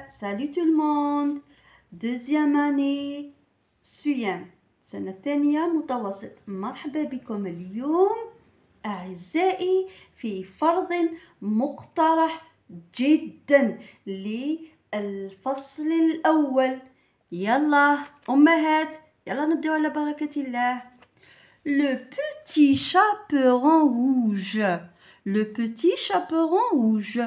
salut tout le monde. Deuxième année سيام سنة ثانية متوسط. مرحبا بكم اليوم أعزائي في فرض مقترح جدا للفصل الأول. يلا أمهات، يلا نبدأ على بركة الله. Le petit chaperon rouge. Le petit chaperon rouge.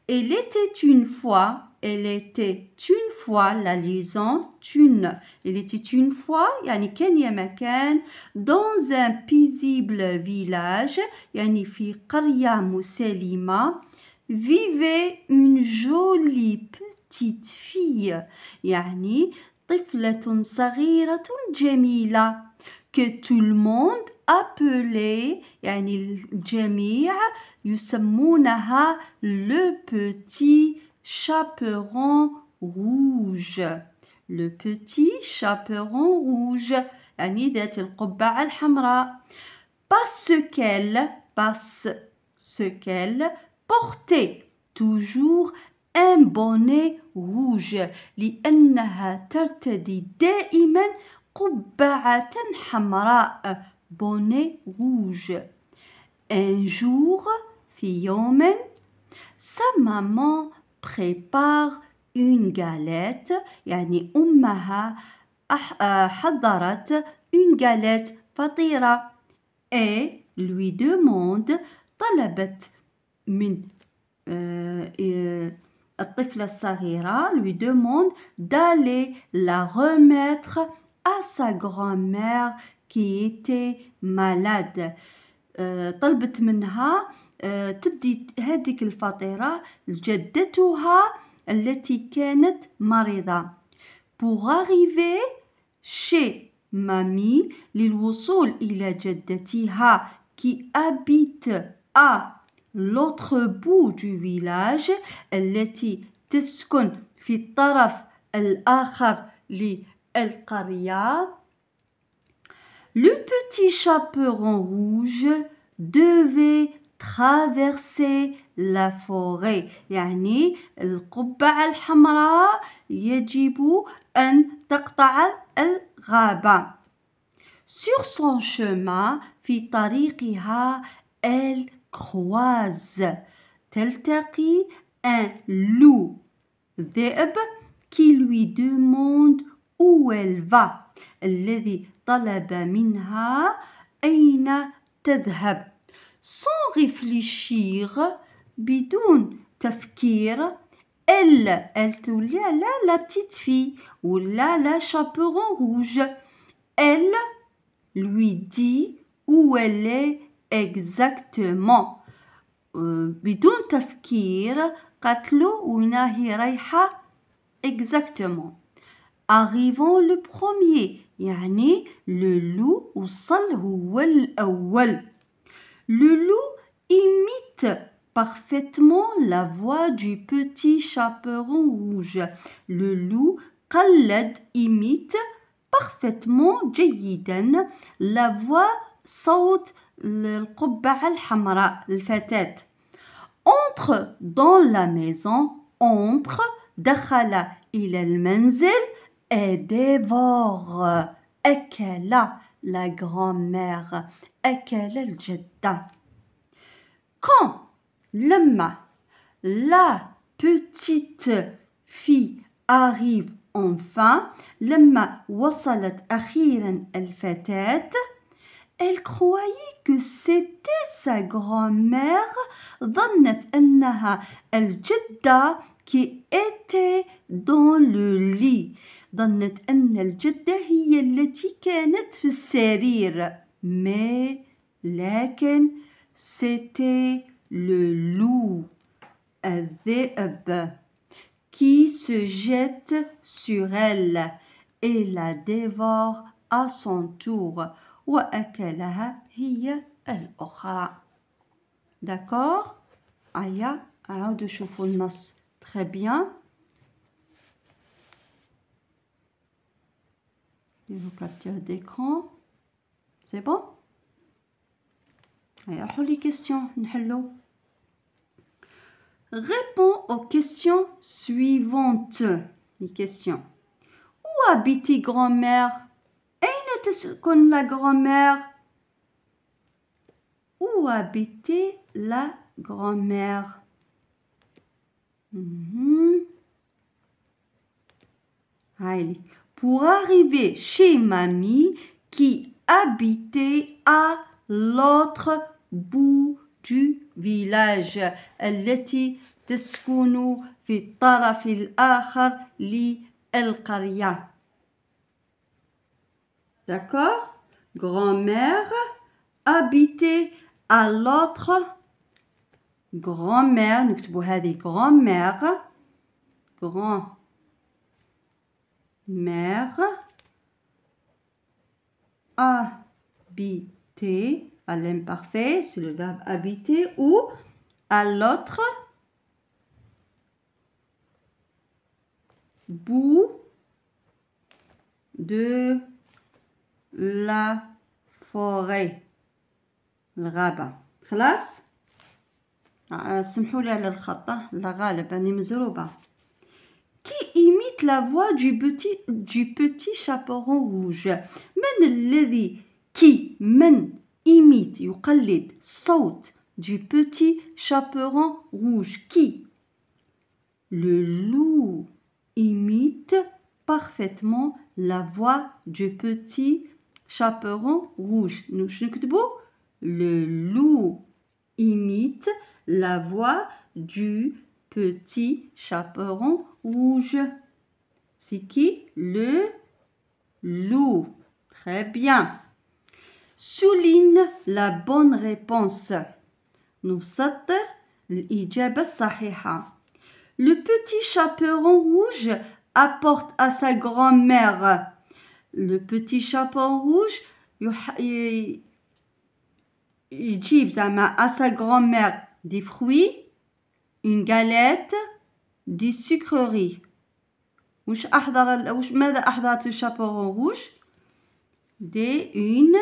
Elle était une fois la liaison une. Elle était une fois يعني كان يا مكان dans un paisible village يعني في قرية مسالمة vivait une jolie petite fille يعني طفلة صغيرة جميلة que tout le monde appelait يعني الجميع يسمونها le petit chaperon rouge. Le petit chaperon rouge يعني ذات القبعة الحمراء. Parce qu'elle portait toujours un bonnet rouge لأنها ترتدي دائما قبعة حمراء bonnet rouge. Un jour في يوم sa maman prépare une galette يعني أمها حضرت une galette فطيرة et lui demande طلبت من الطفلة الصغيرة lui demande d'aller la remettre à sa grand-mère qui était malade. طلبت منها تدي هذيك الفطيرة لجدتها التي كانت مريضة. Pour arriver chez mamie للوصول إلى جدتها qui habite à l'autre bout du village التي تسكن في الطرف الآخر للقرية. Le petit chaperon rouge devait traverser la forêt يعني القبعة الحمراء يجب أن تقطع الغابة. Sur son chemin في طريقها elle croise تلتقي un loup ذئب qui lui demande où elle va الذي طلب منها أين تذهب. Sans réfléchir بدون تفكير elle تقول la petite fille ou la chaperon rouge elle lui dit où elle est exactement. بدون تفكير قالت له وين هي رايحة exactement. Arrivons le premier يعني le loup وصل هو الأول. Le loup imite parfaitement la voix du petit chaperon rouge. Le loup قلد imite parfaitement جيدا la voix صوت القبعة الحمراء الفتاة. Entre dans la maison entre دخل إلى المنزل et dévore أكل la grand-mère أكل الجدة. Quand لما la petite fille arrive enfin لما وصلت أخيرا الفتاة elle croyait que c'était sa grand-mère ظنت أنها الجدة qui était dans le lit. ظنت أن الجدة هي التي كانت في السرير. Mais لكن c'était le loup الذئب qui se jette sur elle et la dévore à son tour وأكلها هي الأخرى. D'accord؟ هيا عاودوا شوفوا النص. Très bien. Le capture d'écran. C'est bon? هيا روحوا لي question نحلو. Réponds aux questions suivantes. Les questions. Où habite grand-mère? أين تسكن la grand-mère? Où habitait la grand-mère? Allez. Pour arriver chez mamie qui habitait à l'autre bout du village. التي تسكن في الطرف الآخر للقرية. D'accord? Grand-mère habitait à l'autre. Grand-mère, نكتبوا هذه grand-mère. Grand-mère habiter à l'imparfait, c'est le verbe habiter, ou à l'autre bout de la forêt. الغابة. خلاص؟ سمحوا لي على الخطأ، لا غالب أني مزروبة. Qui imite la voix du petit chaperon rouge? من الذي من imite يقلد صوت du petit chaperon rouge? Qui? Le loup imite parfaitement la voix du petit chaperon rouge. Nous نكتبوا le loup imite la voix du petit chaperon rouge. C'est qui? Le loup. Très bien. Souligne la bonne réponse. نسطر الإجابة الصحيحة. Le petit chaperon rouge apporte à sa grand-mère. Le petit chaperon rouge يجيب زعما à sa grand-mère des fruits, une galette, des sucreries. ماذا أحضرت الشابورون rouge? Une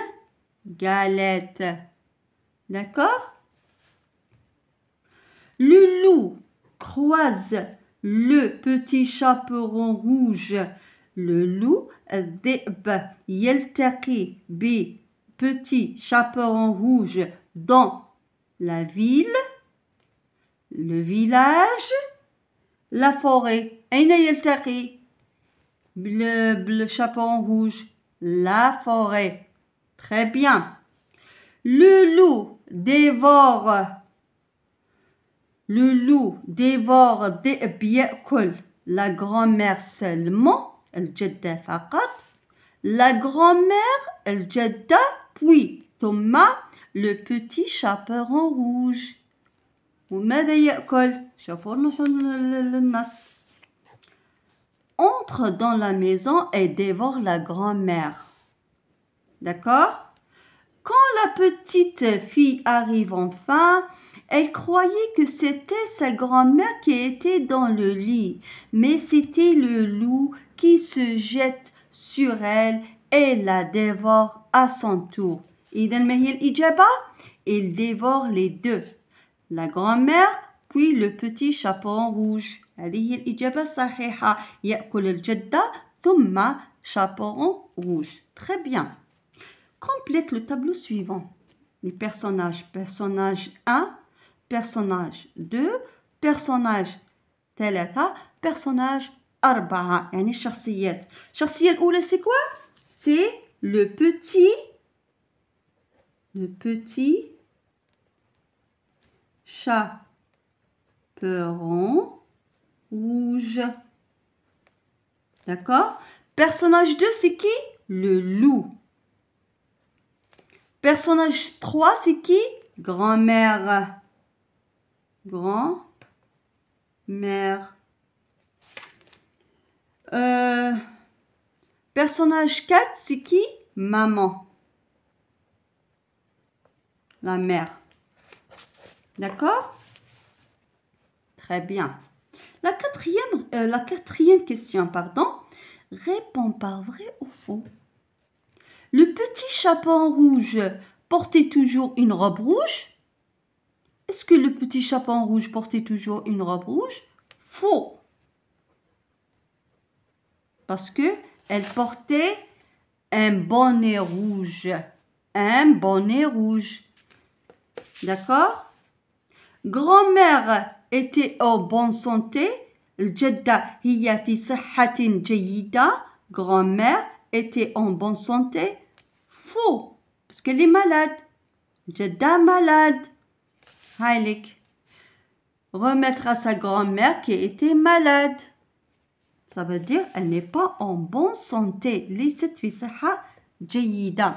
galette. D'accord? Le loup croise le petit chaperon rouge. Le loup الذئب يلتقي بpetit chaperon rouge dans la ville, le village, la forêt. أين يلتقي le chaperon rouge? La forêt. Très bien. Le loup dévore. Le loup dévore الذئب يأكل la grand-mère seulement, الجدة فقط. La grand-mère, الجدة, puis ثم le petit chaperon rouge. وماذا يأكل؟ شوفوا النص. Entre dans la maison et dévore la grand-mère. D'accord? Quand la petite fille arrive enfin, elle croyait que c'était sa grand-mère qui était dans le lit, mais c'était le loup qui se jette sur elle et la dévore à son tour. إذا ما هي الإجابة؟ Il dévore les deux. La grand-mère puis le petit chaperon rouge. هذه هي الإجابة الصحيحة. يأكل الجدة ثم chaperon rouge. Très bien. Complète le tableau suivant. Les personnages. Personnage 1, personnage 2, personnage 3, personnage 4. يعني الشخصيات. الشخصية الأولى c'est quoi? C'est le petit chaperon rouge. D'accord? Personnage 2, c'est qui? Le loup. Personnage 3, c'est qui? Grand-mère. Grand-mère. Personnage 4, c'est qui? Maman. La mère. D'accord? Très bien. La quatrième question, pardon. Réponds par vrai ou faux. Le petit chaperon rouge portait toujours une robe rouge? Est-ce que le petit chaperon rouge portait toujours une robe rouge? Faux. Parce que elle portait un bonnet rouge. Un bonnet rouge. D'accord? Grand-mère était en bonne santé. الجدة هي في صحة جيدة. Grand-mère était en bonne santé. Faux. Parce qu'elle est malade. الجدة malade. هايلك. Remettre à sa grand-mère qui était malade. Ça veut dire elle n'est pas en bonne santé. ليست في صحة جيدة.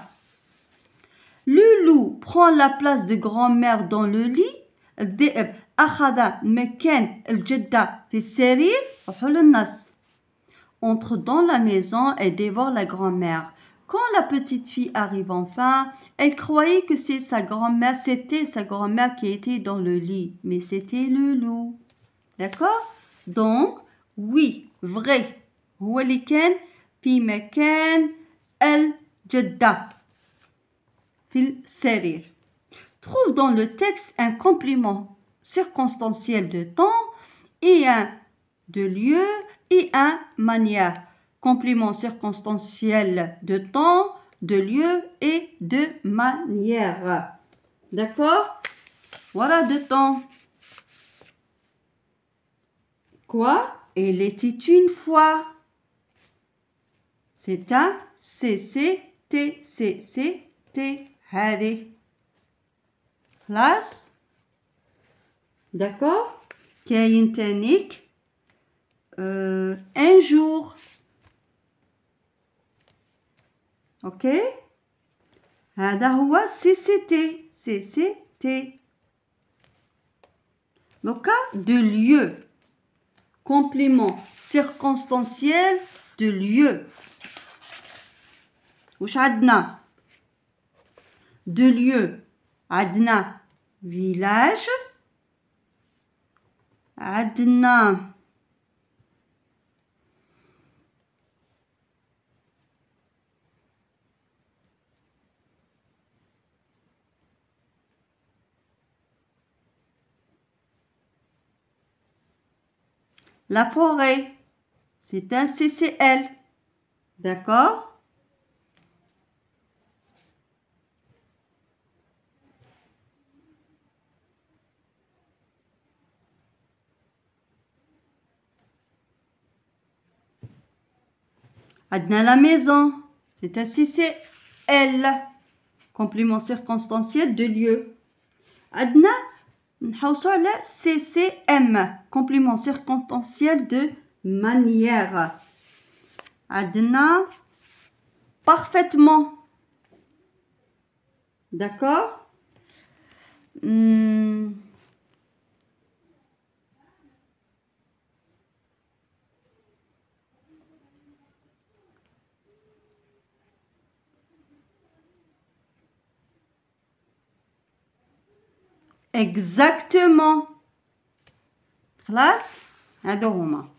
Loulou prend la place de grand-mère dans le lit. الذئب أخذ مكان الجدة في السرير. وحول النص. Entre dans la maison et dévore la grand-mère. Quand la petite fille arrive enfin, elle croyait que c'était sa grand-mère qui était dans le lit. Mais c'était le loup. D'accord? Donc, oui, vrai. هو اللي كان في مكان الجدة في السرير. Trouve dans le texte un complément circonstanciel de temps et un de lieu et un manière. Complément circonstanciel de temps, de lieu et de manière. D'accord? Voilà de temps. Quoi? Il était une fois. C'est un CCT. CCT. هذه. خلاص؟ D'accord? كاين تانيك un jour. Ok? هذا هو CCT. CCT. Le cas de lieu. Complément circonstanciel de lieu. وش عندنا؟ De lieu. عندنا village. عندنا la forêt. C'est un CCL. D'accord? عندنا la maison. C'est un CCL. Complément circonstanciel de lieu. عندنا نحوسوا على CCM. Complément circonstanciel de manière. عندنا parfaitement. D'accord? Exactement. خلاص؟ هادو هما.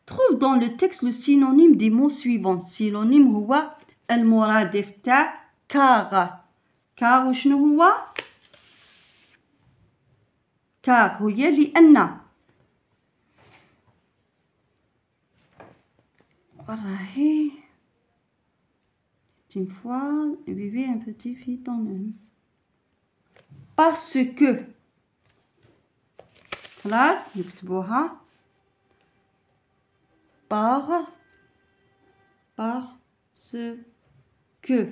Trouve dans le texte le synonyme des mots suivants. Synonyme هو المرادف تاع car. car وشنو هو؟ car هي لأن. راهي. Une fois, il vivait un petit fils en homme. Parce que. خلاص نكتبوها. Parce que.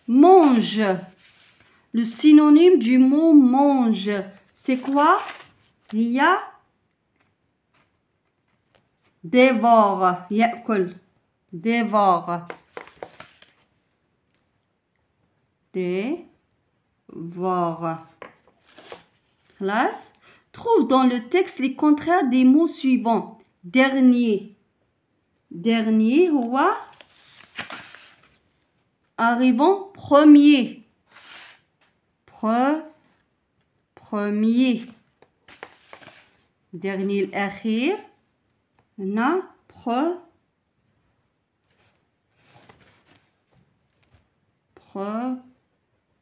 Mange. Le synonyme du mot mange, c'est quoi? Il y a dévore. يأكل. Dévore. Dévore. Classe. Trouve dans le texte les contraires des mots suivants. Dernier. Dernier, هو arrivant premier. Premier. Dernier الأخير. هنا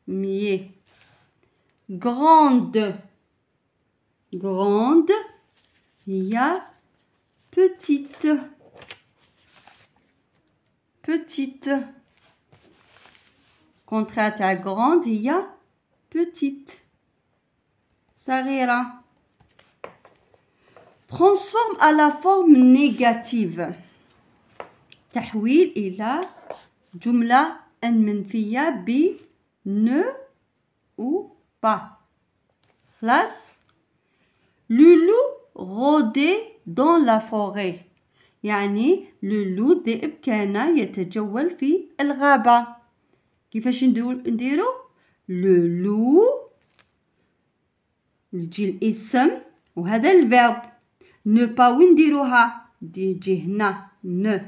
premier. grande. Grande هي petite. Petite. Contraire à grande هي petite. صغيرة. Transforme à la forme négative. تحويل إلى جملة منفية ب ne ou pas. خلاص. Le loup rôdait dans la forêt. يعني le loup ذئب كان يتجول في الغابة. كيفاش نديرو؟ le loup يجي الاسم وهذا الفيرب. ne pas وين نديروها؟ تجي هنا ne.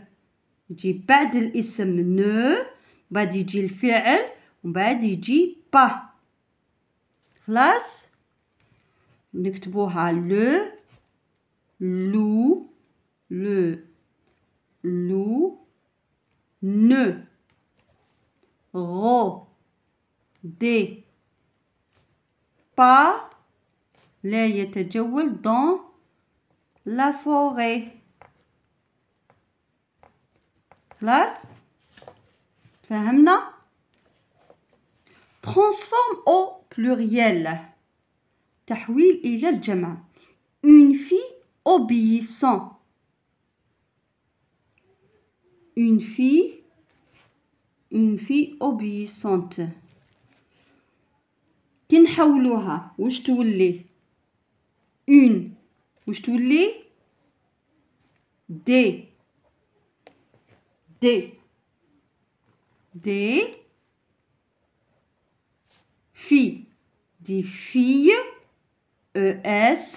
يجي بعد الاسم ne بعد يجي الفعل وبعد يجي با. خلاص. نكتبوها le loup ne rôdait pas لا يتجول dans la forêt. خلاص. فهمنا؟ transforme au pluriel. تحويل إلى الجمع. une fille obéissante. Une fille obéissante. كي نحولوها واش تولي؟ une واش تولي؟ des filles. Des filles ES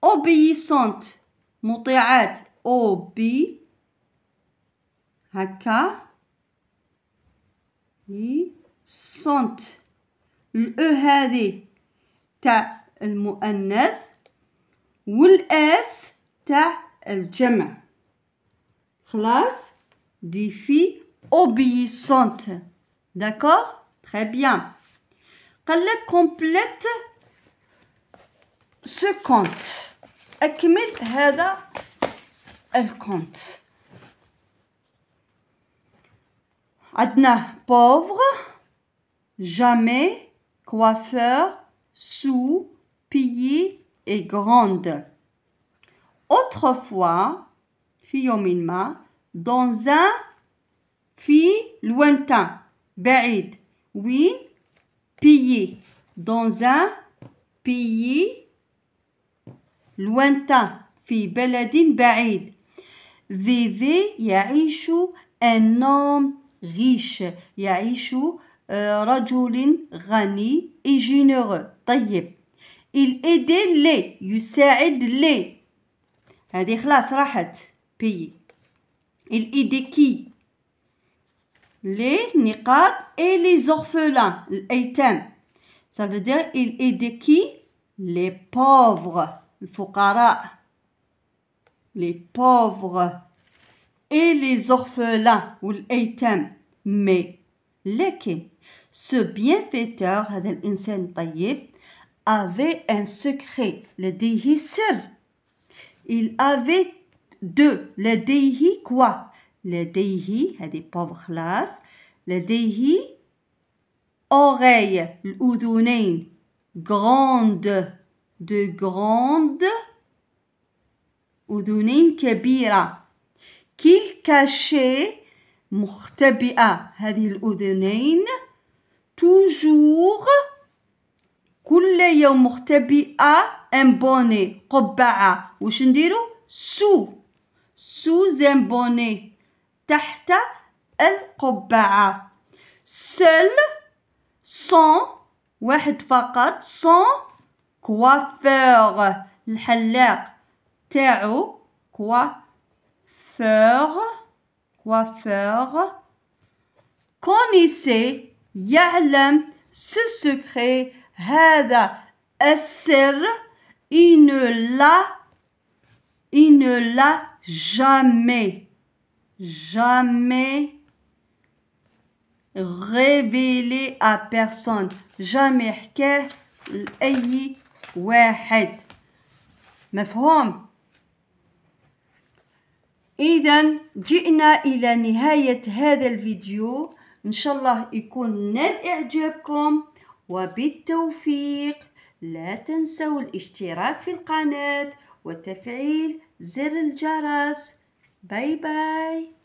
obéissante مطيعات OB هكا sont الأ هذه تاع المؤنث والأس تاع الجمع. خلاص. des filles obéissantes. D'accord? Très bien. قال لك complète ce compte. أكمل هذا الكونت. عندنا pauvre, jamais, coiffeur, sous, pillé et grande. Autrefois, في يوم ما, dans un في lointain, بعيد. وين؟ pillé. dans un pays lointain في بلد بعيد. vivait يعيش un homme riche. يعيش رجل غني et généreux. طيب. il aidait les يساعد les. هذه خلاص راحت pays. il aidait qui؟ les نقاط et les orphelins الأيتام. ça veut dire il aidait qui؟ les pauvres الفقراء. les pauvres et les orphelins والأيتام. mais لكن ce bienfaiteur هذا الإنسان الطيب avait un secret. لديه سر. il avait deux. لديه quoi؟ لديه هذه pauvre خلاص. لديه oreilles الأذنين grande de grande أذنين كبيرة. qu'il cachait مختبئة هذه الأذنين toujours كل يوم مختبئة un bonnet قبعة. وش نديرو؟ sous un bonnet تحت القبعة. seul sans واحد فقط sans coiffeur الحلاق تاعو coiffeur connaissait يعلم ce secret هذا السر. il ne l'a jamais révélé à personne. jamais حكاه لأي واحد. مفهوم؟ إذا جئنا إلى نهاية هذا الفيديو. إن شاء الله يكون نال إعجابكم، وبالتوفيق. لا تنسوا الاشتراك في القناة وتفعيل زر الجرس. باي باي.